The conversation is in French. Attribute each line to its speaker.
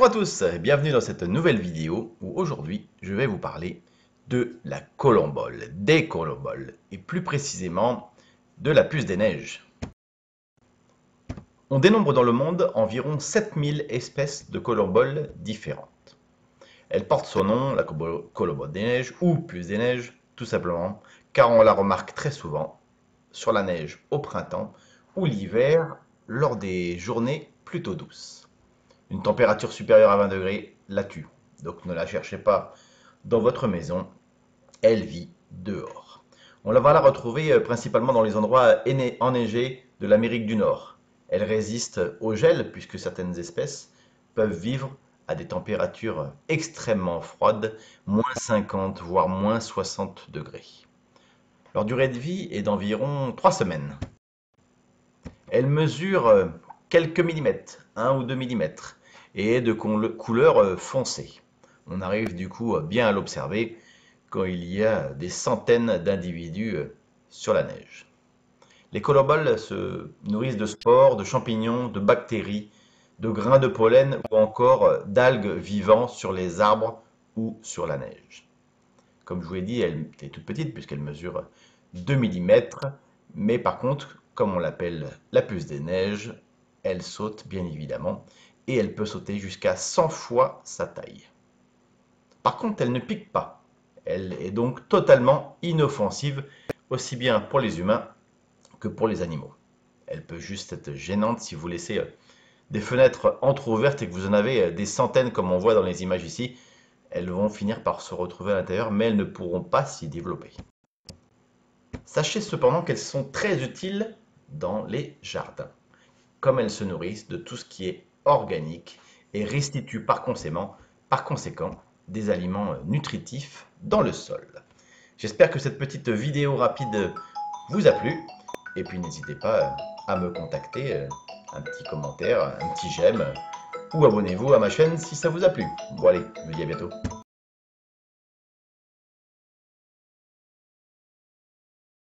Speaker 1: Bonjour à tous, bienvenue dans cette nouvelle vidéo où aujourd'hui je vais vous parler de la colombole, des colomboles et plus précisément de la puce des neiges. On dénombre dans le monde environ 7000 espèces de colomboles différentes. Elle porte son nom, la colombole des neiges ou puce des neiges, tout simplement car on la remarque très souvent sur la neige au printemps ou l'hiver lors des journées plutôt douces. Une température supérieure à 20 degrés la tue. Donc ne la cherchez pas dans votre maison, elle vit dehors. On va la retrouver principalement dans les endroits enneigés de l'Amérique du Nord. Elle résiste au gel puisque certaines espèces peuvent vivre à des températures extrêmement froides, moins 50 voire moins 60 degrés. Leur durée de vie est d'environ 3 semaines. Elle mesure quelques millimètres, 1 ou 2 millimètres, et est de couleur foncée. On arrive du coup bien à l'observer quand il y a des centaines d'individus sur la neige. Les colomboles se nourrissent de spores, de champignons, de bactéries, de grains de pollen ou encore d'algues vivant sur les arbres ou sur la neige. Comme je vous l'ai dit, elle est toute petite puisqu'elle mesure 2 millimètres, mais par contre, comme on l'appelle la puce des neiges, elle saute bien évidemment, et elle peut sauter jusqu'à 100 fois sa taille. Par contre, elle ne pique pas. Elle est donc totalement inoffensive, aussi bien pour les humains que pour les animaux. Elle peut juste être gênante si vous laissez des fenêtres entrouvertes et que vous en avez des centaines comme on voit dans les images ici. Elles vont finir par se retrouver à l'intérieur, mais elles ne pourront pas s'y développer. Sachez cependant qu'elles sont très utiles dans les jardins, comme elles se nourrissent de tout ce qui est organique et restituent par conséquent des aliments nutritifs dans le sol. J'espère que cette petite vidéo rapide vous a plu, et puis n'hésitez pas à me contacter, un petit commentaire, un petit j'aime, ou abonnez-vous à ma chaîne si ça vous a plu. Bon allez, je vous dis à bientôt.